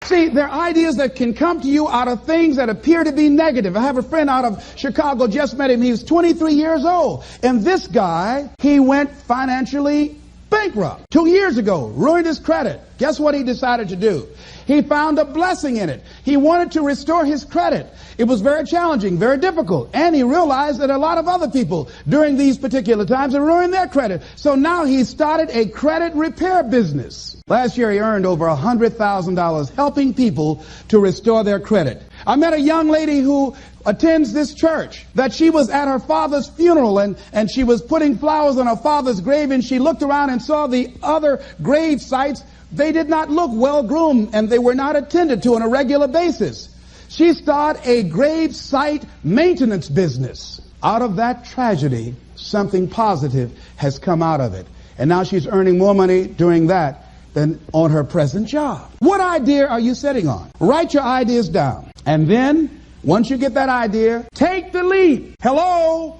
See, there are ideas that can come to you out of things that appear to be negative. I have a friend out of Chicago, just met him. He was 23 years old. And this guy, he went financially bankrupt 2 years ago, ruined his credit. Guess what he decided to do? He found a blessing in it. He wanted to restore his credit. It was very challenging, very difficult. And he realized that a lot of other people during these particular times have ruined their credit. So now he started a credit repair business. Last year he earned over $100,000 helping people to restore their credit. I met a young lady who attends this church, that she was at her father's funeral and she was putting flowers on her father's grave, and she looked around and saw the other grave sites. They did not look well groomed and they were not attended to on a regular basis. She started a grave site maintenance business. Out of that tragedy, something positive has come out of it. And now she's earning more money doing that than on her present job. What idea are you sitting on? Write your ideas down. And then, once you get that idea, take the leap. Hello?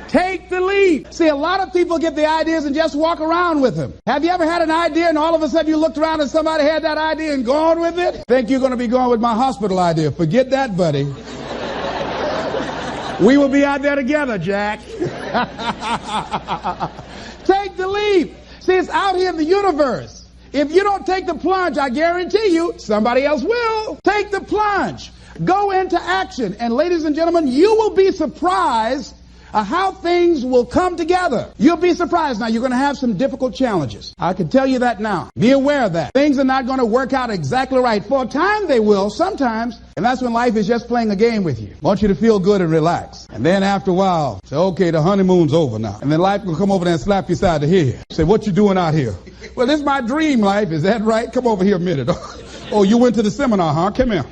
Take the leap. See, a lot of people get the ideas and just walk around with them. Have you ever had an idea and all of a sudden you looked around and somebody had that idea and gone with it? Think you're going to be going with my hospital idea. Forget that, buddy. We will be out there together, Jack. Take the leap. See, it's out here in the universe. If you don't take the plunge, I guarantee you, somebody else will. Take the plunge. Go into action. And ladies and gentlemen, you will be surprised how things will come together. You'll be surprised. Now, you're going to have some difficult challenges. I can tell you that now. Be aware of that. Things are not going to work out exactly right. For a time, they will, sometimes. And that's when life is just playing a game with you. I want you to feel good and relax. And then after a while, say, okay, the honeymoon's over now. And then life will come over there and slap you side of the head. Say, what you doing out here? Well, this is my dream life. Is that right? Come over here a minute. Oh, you went to the seminar, huh? Come here.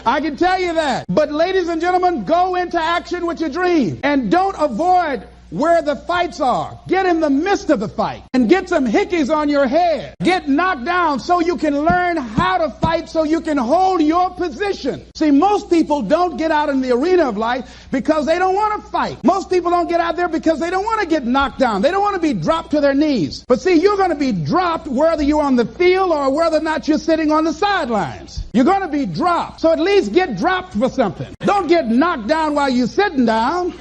I can tell you that. But ladies and gentlemen, go into action with your dream. And don't avoid where the fights are. Get in the midst of the fight and get some hickeys on your head. Get knocked down so you can learn how to fight, so you can hold your position. See, most people don't get out in the arena of life because they don't want to fight. Most people don't get out there because they don't want to get knocked down. They don't want to be dropped to their knees. But see, you're going to be dropped whether you're on the field or whether or not you're sitting on the sidelines. You're going to be dropped. So at least get dropped for something. Don't get knocked down while you're sitting down.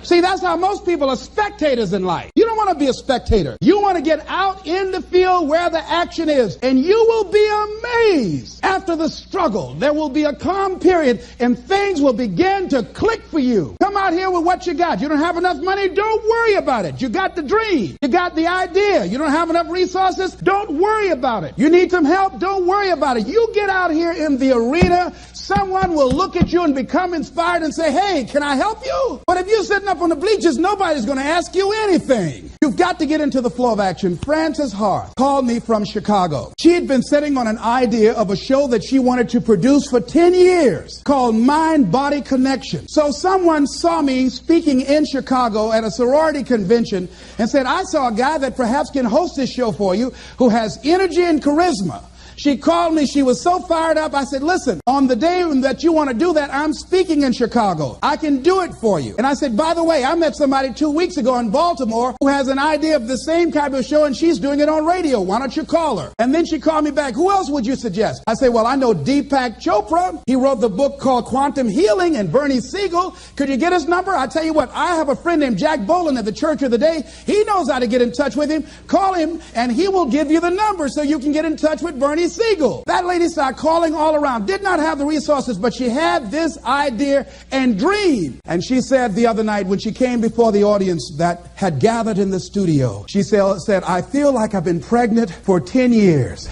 See, that's how most people are spectators in life. You don't want to be a spectator. You want to get out in the field where the action is. And you will be amazed. After the struggle, there will be a calm period and things will begin to click for you. Come out here with what you got. You don't have enough money? Don't worry about it. You got the dream. You got the idea. You don't have enough resources? Don't worry about it. You need some help? Don't worry about it. You get out here in the arena, someone will look at you and become inspired and say, hey, can I help you? But if you're sitting up on the bleachers, nobody's going to ask you anything. You've got to get into the flow of action. Frances Hart called me from Chicago. She had been sitting on an idea of a show that she wanted to produce for 10 years called Mind-Body Connection. So someone saw me speaking in Chicago at a sorority convention and said, I saw a guy that perhaps can host this show for you who has energy and charisma. She called me. She was so fired up. I said, listen, on the day that you want to do that, I'm speaking in Chicago. I can do it for you. And I said, by the way, I met somebody 2 weeks ago in Baltimore who has an idea of the same type of show, and she's doing it on radio. Why don't you call her? And then she called me back. Who else would you suggest? I said, well, I know Deepak Chopra. He wrote the book called Quantum Healing, and Bernie Siegel. Could you get his number? I tell you what, I have a friend named Jack Boland at the Church of the Day. He knows how to get in touch with him. Call him, and he will give you the number so you can get in touch with Bernie Siegel. That lady started calling all around, did not have the resources, but she had this idea and dream. And she said the other night when she came before the audience that had gathered in the studio, she said, I feel like I've been pregnant for 10 years.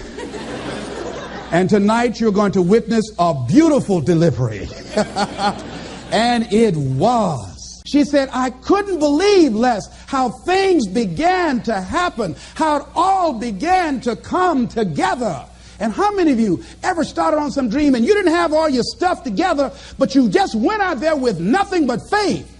And tonight you're going to witness a beautiful delivery. And it was. She said, I couldn't believe, Les, how things began to happen, how it all began to come together. And how many of you ever started on some dream and you didn't have all your stuff together, but you just went out there with nothing but faith?